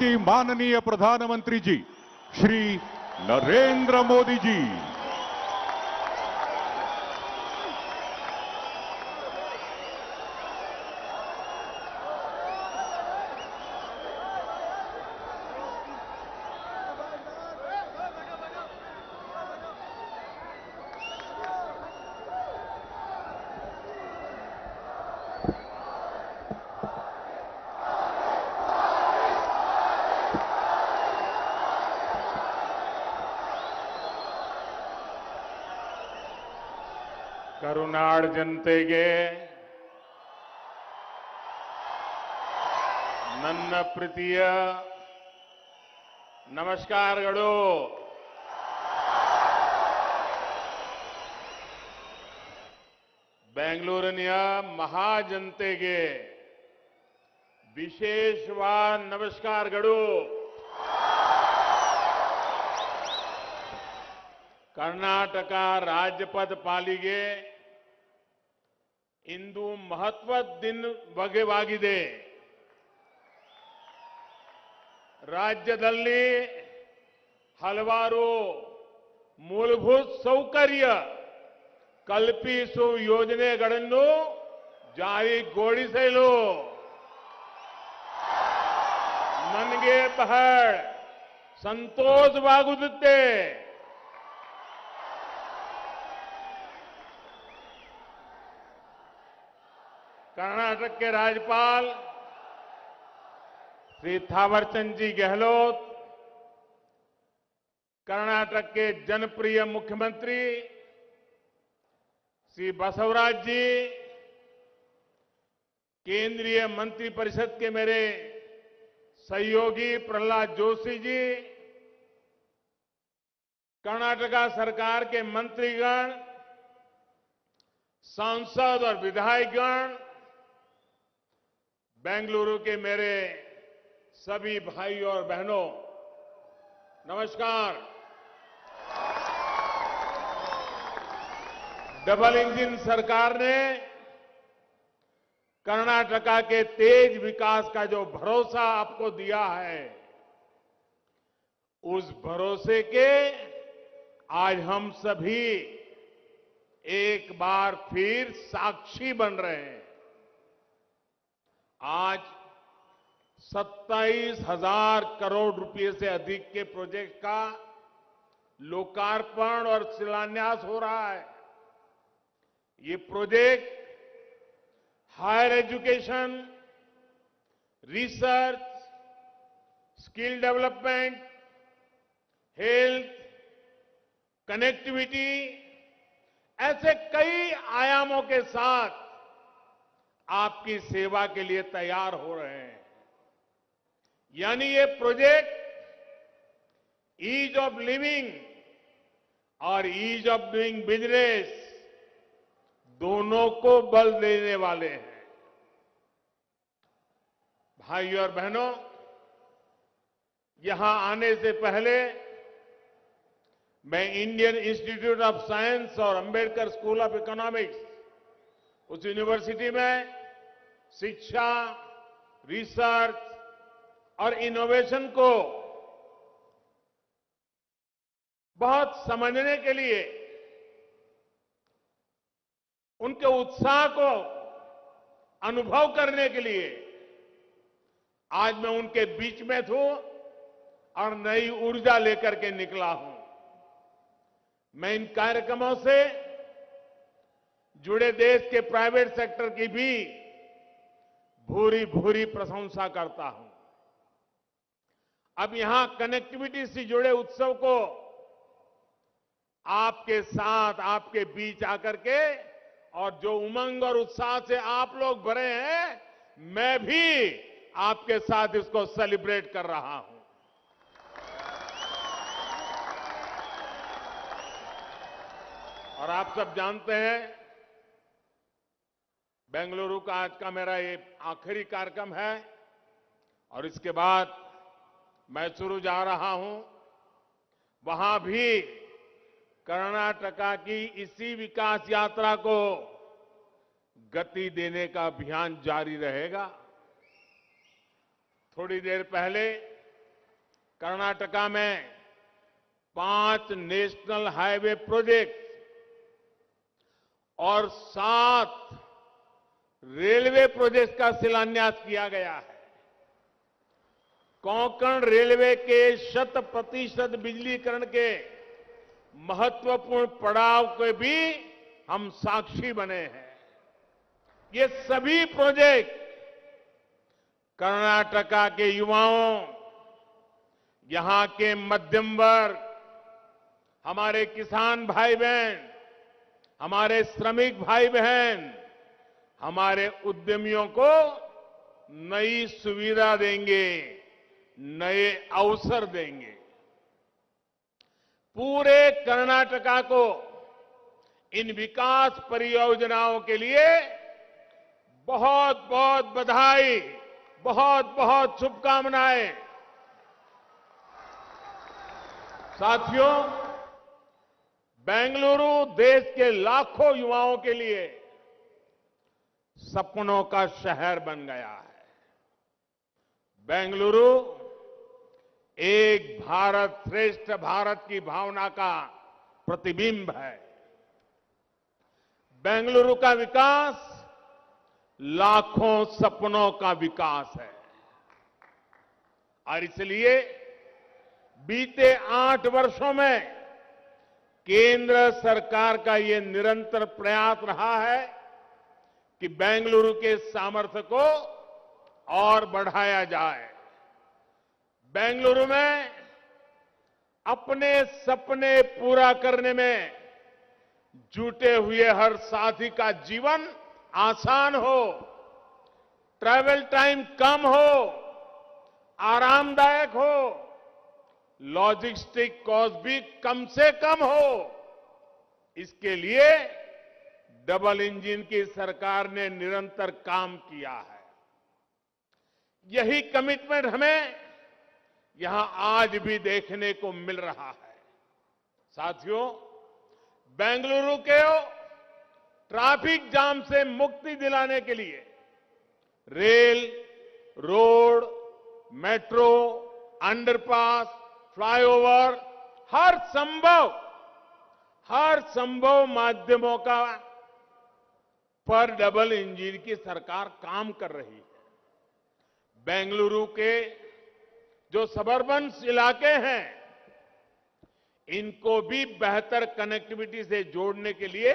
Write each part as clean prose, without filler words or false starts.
की माननीय प्रधानमंत्री जी श्री नरेंद्र मोदी जी। ಕರುನಾಡ ಜನತೆಗೆ ನನ್ನ ಪ್ರೀತಿಯ ನಮಸ್ಕಾರಗಳು. ಬೆಂಗಳೂರಿನ ಮಹಾಜನತೆಗೆ ವಿಶೇಷವಾದ ನಮಸ್ಕಾರಗಳು. ಕರ್ನಾಟಕ ರಾಜ್ಯಪಥ ಪಾಲಿಗೆ ಇಂದು ಮಹತ್ವದ ದಿನವಾಗಿದೆ. ರಾಜ್ಯದಲ್ಲಿ ಹಲವಾರು ಮೂಲಭೂತ ಸೌಕರ್ಯ ಕಲ್ಪಿಸುವ ಯೋಜನೆಗಳನ್ನು ಜಾರಿಗೊಳಿಸಲು ನನಗೆ ಬಹಳ ಸಂತೋಷವಾಗುತ್ತದೆ. कर्नाटक के राज्यपाल श्री थावरचंद जी गहलोत, कर्नाटक के जनप्रिय मुख्यमंत्री श्री बसवराज जी, केंद्रीय मंत्रिपरिषद के मेरे सहयोगी प्रहलाद जोशी जी, कर्नाटका सरकार के मंत्रीगण, सांसद और विधायकगण, बेंगलुरु के मेरे सभी भाइयों और बहनों, नमस्कार. डबल इंजन सरकार ने कर्नाटका के तेज विकास का जो भरोसा आपको दिया है, उस भरोसे के आज हम सभी एक बार फिर साक्षी बन रहे हैं. आज 27,000 करोड़ रुपए से अधिक के प्रोजेक्ट का लोकार्पण और शिलान्यास हो रहा है. ये project higher education, research, skill development, health, connectivity ऐसे कई आयामों के साथ आपकी सेवा के लिए तैयार हो रहे हैं. यानी ये प्रोजेक्ट ईज ऑफ लिविंग और ईज ऑफ डूइंग बिजनेस दोनों को बल देने वाले हैं. भाइयों और बहनों, यहां आने से पहले मैं इंडियन इंस्टीट्यूट ऑफ साइंस और अंबेडकर स्कूल ऑफ इकोनॉमिक्स, उस यूनिवर्सिटी में शिक्षा, रिसर्च और इनोवेशन को बहुत समझने के लिए, उनके उत्साह को अनुभव करने के लिए आज मैं उनके बीच में हूं और नई ऊर्जा लेकर के निकला हूं. मैं इन कार्यक्रमों से जुड़े देश के प्राइवेट सेक्टर की भी भूरी भूरी प्रशंसा करता हूं. अब यहां कनेक्टिविटी से जुड़े उत्सव को आपके साथ, आपके बीच आकर के और जो उमंग और उत्साह से आप लोग भरे हैं, मैं भी आपके साथ इसको सेलिब्रेट कर रहा हूं. और आप सब जानते हैं, बेंगलुरु का आज का मेरा ये आखिरी कार्यक्रम है और इसके बाद मैसूरू जा रहा हूं. वहां भी कर्नाटका की इसी विकास यात्रा को गति देने का अभियान जारी रहेगा. थोड़ी देर पहले कर्नाटका में 5 नेशनल हाईवे प्रोजेक्ट और 7 रेलवे प्रोजेक्ट का शिलान्यास किया गया है। कोंकण रेलवे के 100% बिजलीकरण के महत्वपूर्ण पड़ाव के भी हम साक्षी बने हैं। ये सभी प्रोजेक्ट कर्नाटका के युवाओं, यहां के मध्यम वर्ग, हमारे किसान भाई बहन, हमारे श्रमिक भाई बहन, हमारे उद्यमियों को नई सुविधा देंगे, नए अवसर देंगे। पूरे कर्नाटका को इन विकास परियोजनाओं के लिए बहुत बहुत बधाई, बहुत बहुत शुभकामनाएं। साथियों, बेंगलुरु देश के लाखों युवाओं के लिए सपनों का शहर बन गया है। बेंगलुरु एक भारत श्रेष्ठ भारत की भावना का प्रतिबिंब है। बेंगलुरु का विकास लाखों सपनों का विकास है और इसलिए बीते 8 वर्षों में केंद्र सरकार का ये निरंतर प्रयास रहा है कि बेंगलुरु के सामर्थ्य को और बढ़ाया जाए। बेंगलुरु में अपने सपने पूरा करने में जुटे हुए हर साथी का जीवन आसान हो, ट्रैवल टाइम कम हो, आरामदायक हो, लॉजिस्टिक कॉस्ट भी कम से कम हो। इसके लिए डबल इंजन की सरकार ने निरंतर काम किया है। यही कमिटमेंट हमें यहां आज भी देखने को मिल रहा है। साथियों, बेंगलुरु के ट्रैफिक जाम से मुक्ति दिलाने के लिए rail, road, metro, underpass, flyover, हर संभव माध्यमों का पर डबल इंजन की सरकार काम कर रही है। बेंगलुरु के जो सबर्बन इलाके हैं, इनको भी बेहतर कनेक्टिविटी से जोड़ने के लिए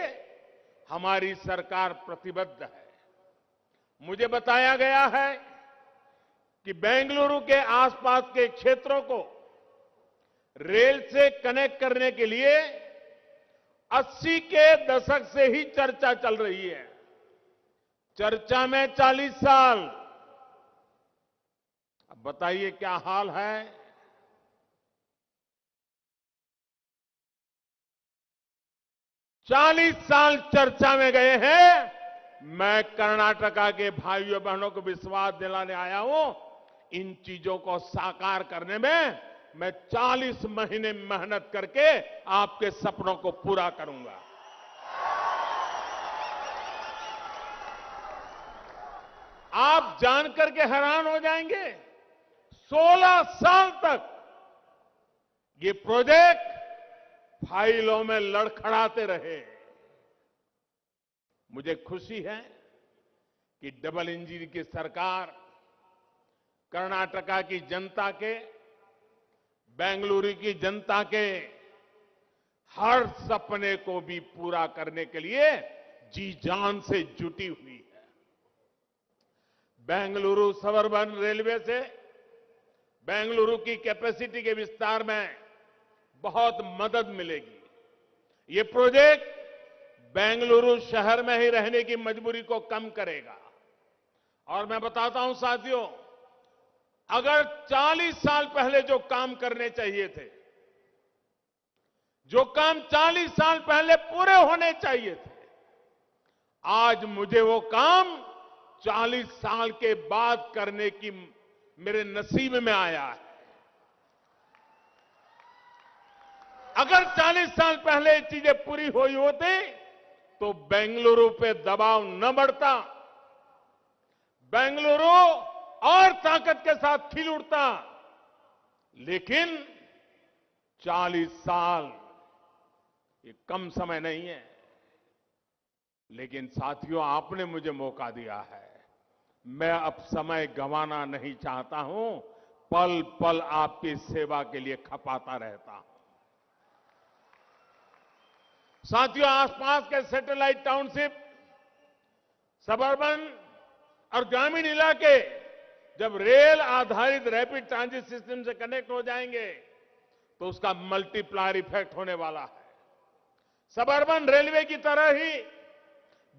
हमारी सरकार प्रतिबद्ध है। मुझे बताया गया है कि बेंगलुरु के आसपास के क्षेत्रों को रेल से कनेक्ट करने के लिए 80 के दशक से ही चर्चा चल रही है। चर्चा में 40 साल। अब बताइए क्या हाल है। चालीस साल चर्चा में गए हैं। मैं कर्नाटका के भाइयों बहनों को विश्वास दिलाने आया हूं, इन चीजों को साकार करने में मैं 40 महीने मेहनत करके आपके सपनों को पूरा करूंगा। आप जानकर के हैरान हो जाएंगे, 16 साल तक ये प्रोजेक्ट फाइलों में लड़खड़ाते रहे। मुझे खुशी है कि डबल इंजन की सरकार कर्नाटका की जनता के, बेंगलुरु की जनता के हर सपने को भी पूरा करने के लिए जी जान से जुटी हुई है। बेंगलुरु सबर्बन रेलवे से बेंगलुरु की कैपेसिटी के विस्तार में बहुत मदद मिलेगी। ये प्रोजेक्ट बेंगलुरु शहर में ही रहने की मजबूरी को कम करेगा। और मैं बताता हूं साथियों, अगर 40 साल पहले जो काम करने चाहिए थे, जो काम 40 साल पहले पूरे होने चाहिए थे, आज मुझे वो काम 40 साल के बाद करने की मेरे नसीब में आया है। अगर 40 साल पहले ये चीजें पूरी हुई होती तो बेंगलुरु पे दबाव न बढ़ता, बेंगलुरु और ताकत के साथ खिल उठता। लेकिन 40 साल ये कम समय नहीं है। लेकिन साथियों, आपने मुझे मौका दिया है, मैं अब समय गंवाना नहीं चाहता हूं, पल पल आपकी सेवा के लिए खपाता रहता हूं। साथियों, आसपास के सैटेलाइट टाउनशिप, सबर्बन और ग्रामीण इलाके जब रेल आधारित रैपिड ट्रांजिट सिस्टम से कनेक्ट हो जाएंगे तो उसका मल्टीप्लायर इफेक्ट होने वाला है। सबर्बन रेलवे की तरह ही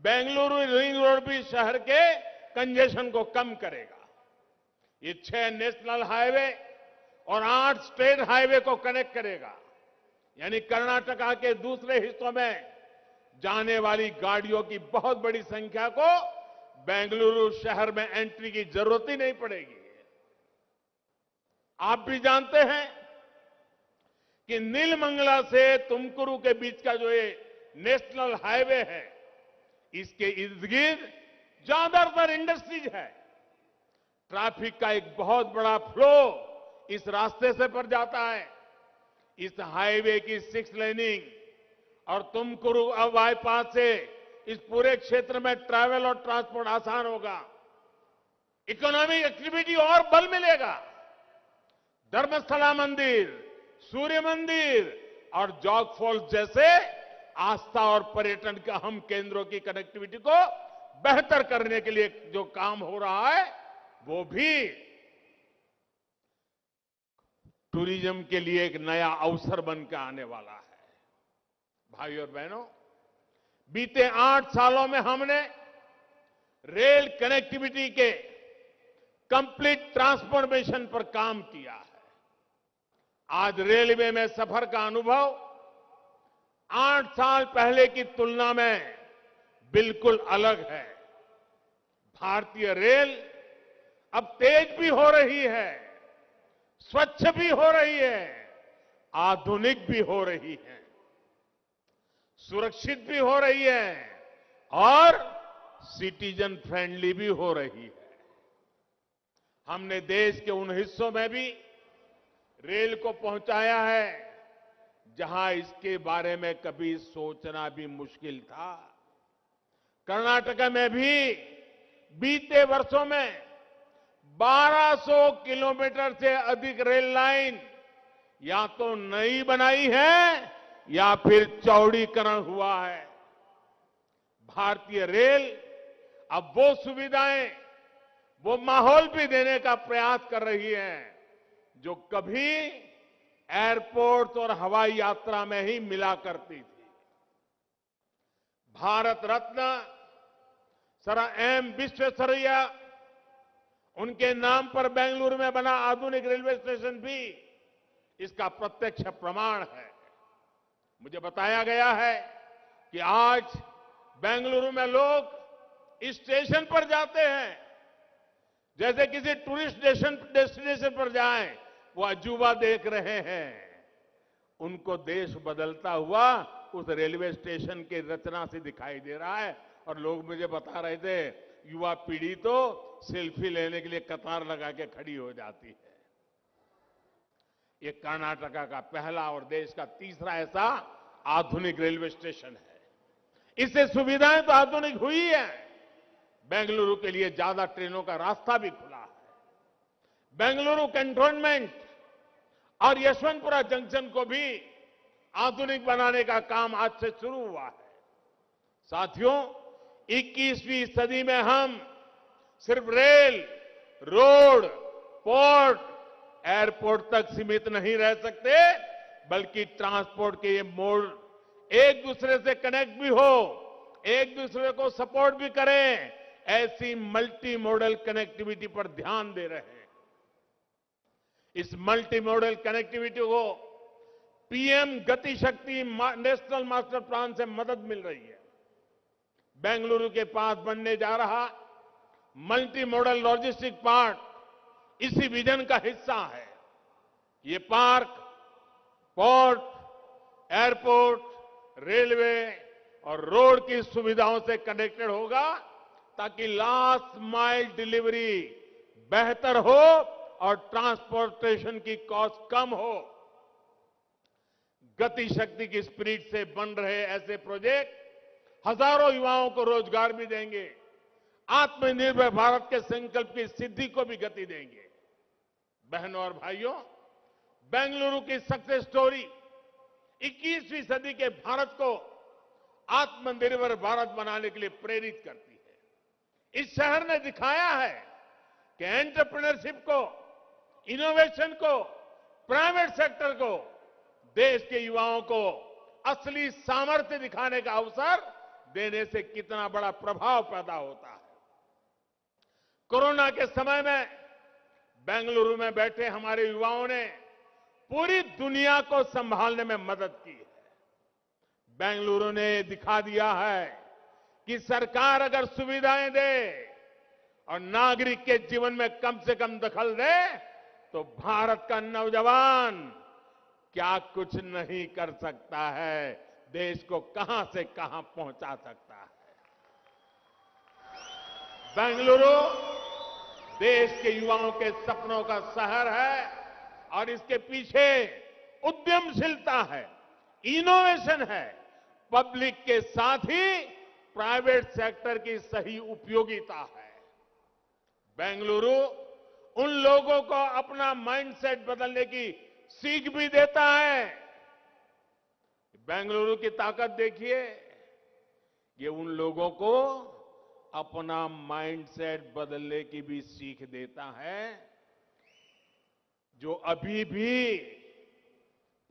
बेंगलुरु रिंग रोड भी शहर के कंजेशन को कम करेगा। ये 6 नेशनल हाईवे और 8 स्टेट हाईवे को कनेक्ट करेगा, यानी कर्नाटका के दूसरे हिस्सों में जाने वाली गाड़ियों की बहुत बड़ी संख्या को बेंगलुरु शहर में एंट्री की जरूरत ही नहीं पड़ेगी। आप भी जानते हैं कि नीलमंगला से तुमकुरू के बीच का जो ये नेशनल हाईवे है, इसके इर्द गिर्द ज्यादातर इंडस्ट्रीज है। ट्रैफिक का एक बहुत बड़ा फ्लो इस रास्ते से पर जाता है। इस हाईवे की 6 लेनिंग और तुमकुरू बाईपास से इस पूरे क्षेत्र में ट्रैवल और ट्रांसपोर्ट आसान होगा, इकोनॉमिक एक्टिविटी और बल मिलेगा। धर्मस्थला मंदिर, सूर्य मंदिर और जॉग फॉल्स जैसे आस्था और पर्यटन के अहम केंद्रों की कनेक्टिविटी को बेहतर करने के लिए जो काम हो रहा है, वो भी टूरिज्म के लिए एक नया अवसर बनकर आने वाला है। भाइयों और बहनों, बीते 8 सालों में हमने रेल कनेक्टिविटी के कंप्लीट ट्रांसफॉर्मेशन पर काम किया है। आज रेलवे में सफर का अनुभव 8 साल पहले की तुलना में बिल्कुल अलग है। भारतीय रेल अब तेज भी हो रही है, स्वच्छ भी हो रही है, आधुनिक भी हो रही है, सुरक्षित भी हो रही है और सिटीजन फ्रेंडली भी हो रही है। हमने देश के उन हिस्सों में भी रेल को पहुंचाया है जहां इसके बारे में कभी सोचना भी मुश्किल था। कर्नाटक में भी बीते वर्षों में 1200 किलोमीटर से अधिक रेल लाइन या तो नई बनाई है या फिर चौड़ीकरण हुआ है। भारतीय रेल अब वो सुविधाएं, वो माहौल भी देने का प्रयास कर रही है जो कभी एयरपोर्ट और हवाई यात्रा में ही मिला करती थी। भारत रत्न सर एम विश्वेश्वरैया, उनके नाम पर बेंगलुरु में बना आधुनिक रेलवे स्टेशन भी इसका प्रत्यक्ष प्रमाण है। मुझे बताया गया है कि आज बेंगलुरु में लोग इस स्टेशन पर जाते हैं जैसे किसी टूरिस्ट डेस्टिनेशन पर जाएं, वो अजूबा देख रहे हैं। उनको देश बदलता हुआ उस रेलवे स्टेशन की रचना से दिखाई दे रहा है। और लोग मुझे बता रहे थे, युवा पीढ़ी तो सेल्फी लेने के लिए कतार लगा के खड़ी हो जाती है। ये कर्नाटका का पहला और देश का तीसरा ऐसा आधुनिक रेलवे स्टेशन है। इससे सुविधाएं तो आधुनिक हुई है, बेंगलुरु के लिए ज्यादा ट्रेनों का रास्ता भी खुला है। बेंगलुरु कैंटोनमेंट और यशवंतपुरा जंक्शन को भी आधुनिक बनाने का काम आज से शुरू हुआ है। साथियों, 21वीं सदी में हम सिर्फ रेल, रोड, पोर्ट, एयरपोर्ट तक सीमित नहीं रह सकते, बल्कि ट्रांसपोर्ट के ये मोड एक दूसरे से कनेक्ट भी हो, एक दूसरे को सपोर्ट भी करें, ऐसी मल्टी मॉडल कनेक्टिविटी पर ध्यान दे रहे हैं। इस मल्टी मॉडल कनेक्टिविटी को पीएम गति शक्ति नेशनल मास्टर प्लान से मदद मिल रही है। बेंगलुरु के पास बनने जा रहा मल्टी मॉडल लॉजिस्टिक पार्क इसी विजन का हिस्सा है। ये पार्क पोर्ट, एयरपोर्ट, रेलवे और रोड की सुविधाओं से कनेक्टेड होगा ताकि लास्ट माइल डिलीवरी बेहतर हो और ट्रांसपोर्टेशन की कॉस्ट कम हो। गति शक्ति की स्पिरिट से बन रहे ऐसे प्रोजेक्ट हजारों युवाओं को रोजगार भी देंगे, आत्मनिर्भर भारत के संकल्प की सिद्धि को भी गति देंगे। बहनों और भाइयों, बेंगलुरु की सक्सेस स्टोरी 21वीं सदी के भारत को आत्मनिर्भर भारत बनाने के लिए प्रेरित करती है। इस शहर ने दिखाया है कि एंटरप्रेन्योरशिप को, इनोवेशन को, प्राइवेट सेक्टर को, देश के युवाओं को असली सामर्थ्य दिखाने का अवसर देने से कितना बड़ा प्रभाव पैदा होता है। कोरोना के समय में बेंगलुरु में बैठे हमारे युवाओं ने पूरी दुनिया को संभालने में मदद की है। बेंगलुरु ने दिखा दिया है कि सरकार अगर सुविधाएं दे और नागरिक के जीवन में कम से कम दखल दे तो भारत का नौजवान क्या कुछ नहीं कर सकता है, देश को कहां से कहां पहुंचा सकता है। बेंगलुरु देश के युवाओं के सपनों का शहर है और इसके पीछे उद्यमशीलता है, इनोवेशन है, पब्लिक के साथ ही प्राइवेट सेक्टर की सही उपयोगिता है। बेंगलुरु उन लोगों को अपना माइंडसेट बदलने की सीख भी देता है। बेंगलुरु की ताकत देखिए, ये उन लोगों को अपना माइंडसेट बदलने की भी सीख देता है जो अभी भी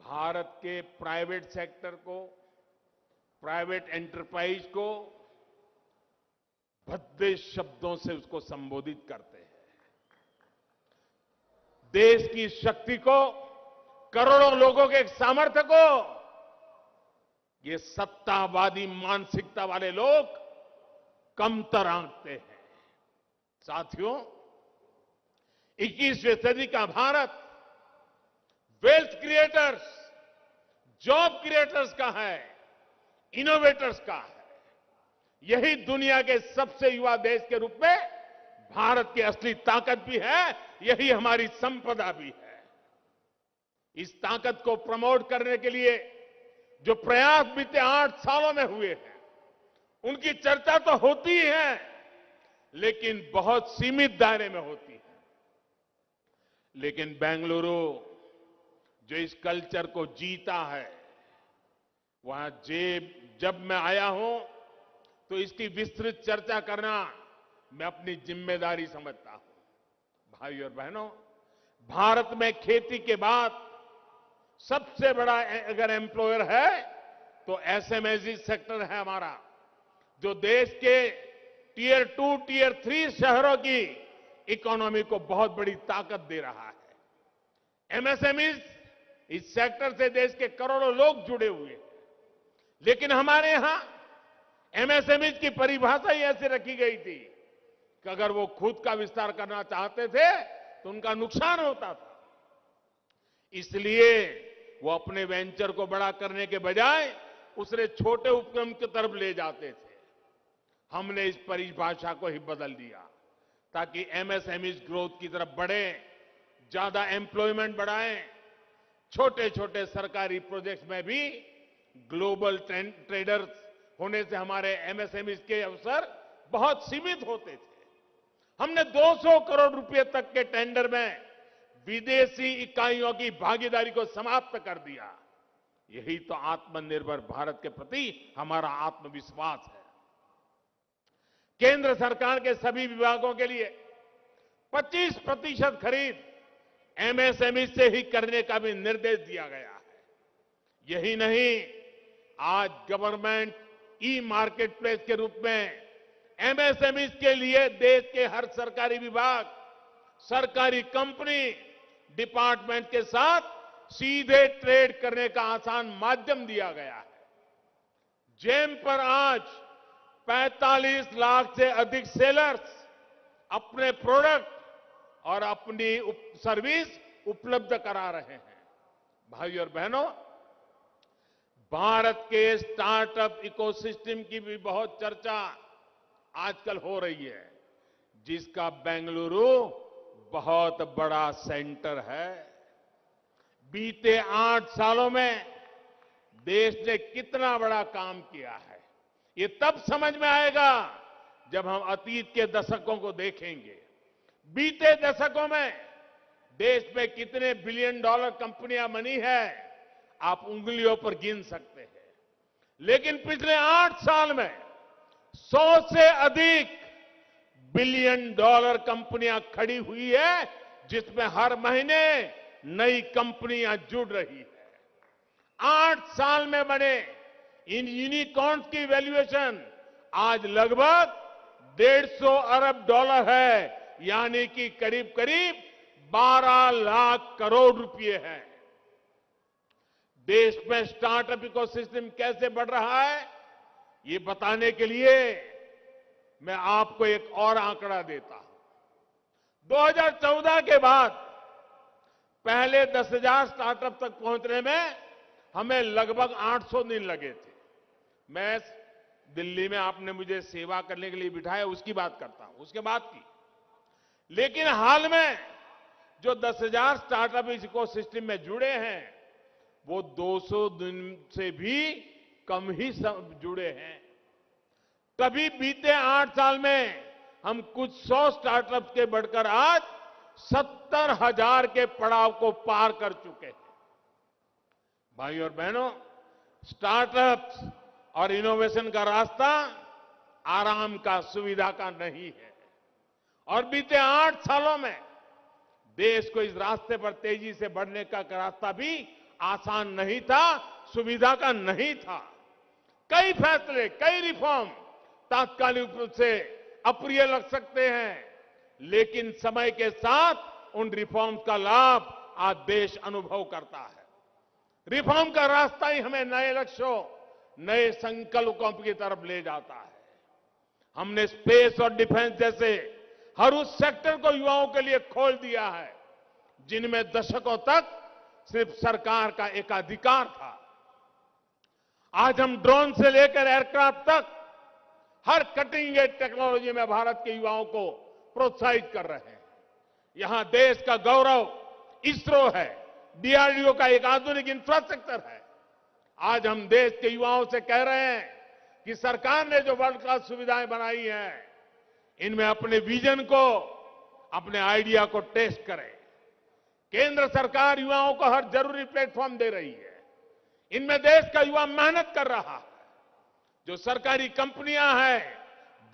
भारत के प्राइवेट सेक्टर को, प्राइवेट एंटरप्राइज को भद्दे शब्दों से उसको संबोधित करते हैं। देश की शक्ति को, करोड़ों लोगों के सामर्थ्य को ये सत्तावादी मानसिकता वाले लोग कमतर आंकते हैं। साथियों, 21वीं सदी का Bharat wealth creators, job creators का है, इनोवेटर्स का है। यही दुनिया के सबसे युवा देश के रूप में भारत की असली ताकत भी है, यही हमारी संपदा भी है। इस ताकत को प्रमोट करने के लिए जो प्रयास बीते 8 सालों में हुए हैं, उनकी चर्चा तो होती ही है, लेकिन बहुत सीमित दायरे में होती है। लेकिन बेंगलुरु जो इस कल्चर को जीता है, वहां जब मैं आया हूं तो इसकी विस्तृत चर्चा करना मैं अपनी जिम्मेदारी समझता हूं। भाई और बहनों, भारत में खेती के बाद सबसे बड़ा अगर एम्प्लॉयर है तो एसएमएसई सेक्टर है हमारा, जो देश के टियर 2, टियर 3 शहरों की इकोनॉमी को बहुत बड़ी ताकत दे रहा है। एमएसएमई इस सेक्टर से देश के करोड़ों लोग जुड़े हुए हैं। लेकिन हमारे यहां एमएसएमई की परिभाषा ही ऐसे रखी गई थी कि अगर वो खुद का विस्तार करना चाहते थे तो उनका नुकसान होता था। इसलिए वो अपने वेंचर को बड़ा करने के बजाय उसे छोटे उपक्रम की तरफ ले जाते थे। हमने इस परिभाषा को ही बदल दिया ताकि एमएसएमई ग्रोथ की तरफ बढ़े, ज्यादा एम्प्लॉयमेंट बढ़ाएं। छोटे छोटे सरकारी प्रोजेक्ट्स में भी ग्लोबल ट्रेडर्स होने से हमारे एमएसएमई के अवसर बहुत सीमित होते थे। हमने 200 करोड़ रुपए तक के टेंडर में विदेशी इकाइयों की भागीदारी को समाप्त कर दिया। यही तो आत्मनिर्भर भारत के प्रति हमारा आत्मविश्वास है। केंद्र सरकार के सभी विभागों के लिए 25% खरीद एमएसएमई से ही करने का भी निर्देश दिया गया है। यही नहीं, आज गवर्नमेंट ई मार्केट प्लेस के रूप में एमएसएमई के लिए देश के हर सरकारी विभाग, सरकारी कंपनी, डिपार्टमेंट के साथ सीधे ट्रेड करने का आसान माध्यम दिया गया है। जेम पर आज 45 लाख से अधिक सेलर्स अपने प्रोडक्ट और अपनी सर्विस उपलब्ध करा रहे हैं। भाई और बहनों, भारत के स्टार्टअप इकोसिस्टम की भी बहुत चर्चा आजकल हो रही है, जिसका बेंगलुरु बहुत बड़ा सेंटर है। बीते 8 सालों में देश ने कितना बड़ा काम किया है, ये तब समझ में आएगा जब हम अतीत के दशकों को देखेंगे। बीते दशकों में देश में कितने बिलियन डॉलर कंपनियां बनी है, आप उंगलियों पर गिन सकते हैं। लेकिन पिछले 8 साल में 100 से अधिक बिलियन डॉलर कंपनियां खड़ी हुई है, जिसमें हर महीने नई कंपनियां जुड़ रही है। 8 साल में बने इन यूनिकॉर्न्स की वैल्यूएशन आज लगभग 150 अरब डॉलर है, यानी कि करीब करीब 12 लाख करोड़ रुपए है। देश में स्टार्टअप इकोसिस्टम कैसे बढ़ रहा है, ये बताने के लिए मैं आपको एक और आंकड़ा देता हूं। 2014 के बाद पहले 10,000 स्टार्टअप तक पहुंचने में हमें लगभग 800 दिन लगे थे। मैं दिल्ली में आपने मुझे सेवा करने के लिए बिठाया, उसकी बात करता हूं, उसके बाद की। लेकिन हाल में जो 10,000 स्टार्टअप इस इकोसिस्टम में जुड़े हैं, वो 200 दिन से भी कम ही जुड़े हैं। तभी बीते 8 साल में हम कुछ 100 स्टार्टअप के बढ़कर आज 70,000 के पड़ाव को पार कर चुके हैं। भाइयों और बहनों, स्टार्टअप्स और इनोवेशन का रास्ता आराम का, सुविधा का नहीं है। और बीते 8 सालों में देश को इस रास्ते पर तेजी से बढ़ने का रास्ता भी आसान नहीं था, सुविधा का नहीं था। कई फैसले, कई रिफॉर्म तात्कालिक रूप से अप्रिय लग सकते हैं, लेकिन समय के साथ उन रिफॉर्म्स का लाभ आज देश अनुभव करता है। रिफॉर्म का रास्ता ही हमें नए लक्ष्यों, नए संकल्पों की तरफ ले जाता है। हमने स्पेस और डिफेंस जैसे हर उस सेक्टर को युवाओं के लिए खोल दिया है, जिनमें दशकों तक सिर्फ सरकार का एकाधिकार था। आज हम ड्रोन से लेकर एयरक्राफ्ट तक हर कटिंग एज टेक्नोलॉजी में भारत के युवाओं को प्रोत्साहित कर रहे हैं। यहां देश का गौरव इसरो है, डीआरडीओ का एक आधुनिक इंफ्रास्ट्रक्चर है। आज हम देश के युवाओं से कह रहे हैं कि सरकार ने जो वर्ल्ड क्लास सुविधाएं बनाई हैं, इनमें अपने विजन को, अपने आइडिया को टेस्ट करें। केंद्र सरकार युवाओं को हर जरूरी प्लेटफॉर्म दे रही है। इनमें देश का युवा मेहनत कर रहा है। जो सरकारी कंपनियां हैं,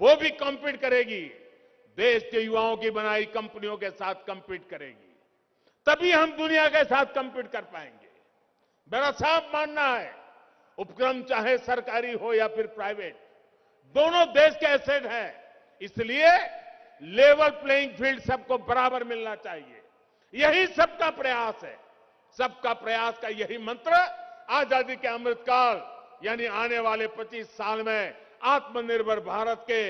वो भी कॉम्पीट करेगी, देश के युवाओं की बनाई कंपनियों के साथ कॉम्पीट करेगी। तभी हम दुनिया के साथ कॉम्पीट कर पाएंगे। मेरा साफ मानना है, उपक्रम चाहे सरकारी हो या फिर प्राइवेट, दोनों देश के एसेट हैं। इसलिए लेवल प्लेइंग फील्ड सबको बराबर मिलना चाहिए। यही सबका प्रयास है। सबका प्रयास का यही मंत्र आजादी के अमृतकाल यानी आने वाले 25 साल में आत्मनिर्भर भारत के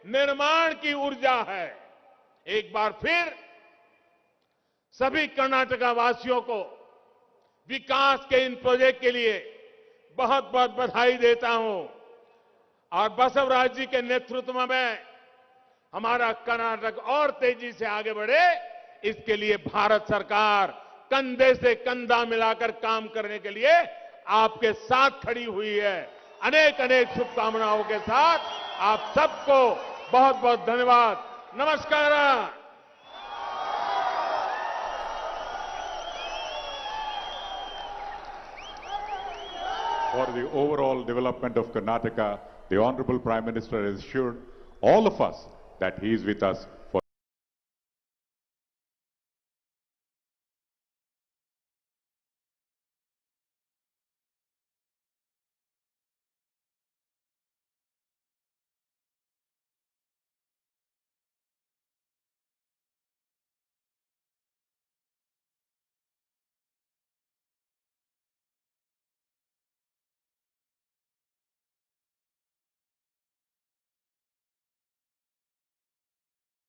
निर्माण की ऊर्जा है। एक बार फिर सभी कर्नाटका वासियों को विकास के इन प्रोजेक्ट के लिए बहुत बहुत बधाई देता हूं। और बसवराज जी के नेतृत्व में हमारा कर्नाटक और तेजी से आगे बढ़े, इसके लिए भारत सरकार कंधे से कंधा मिलाकर काम करने के लिए आपके साथ खड़ी हुई है। अनेक अनेक शुभकामनाओं के साथ आप सबको बहुत बहुत धन्यवाद। नमस्कार। For the overall development of Karnataka, the Honorable Prime Minister has assured all of us that he is with us for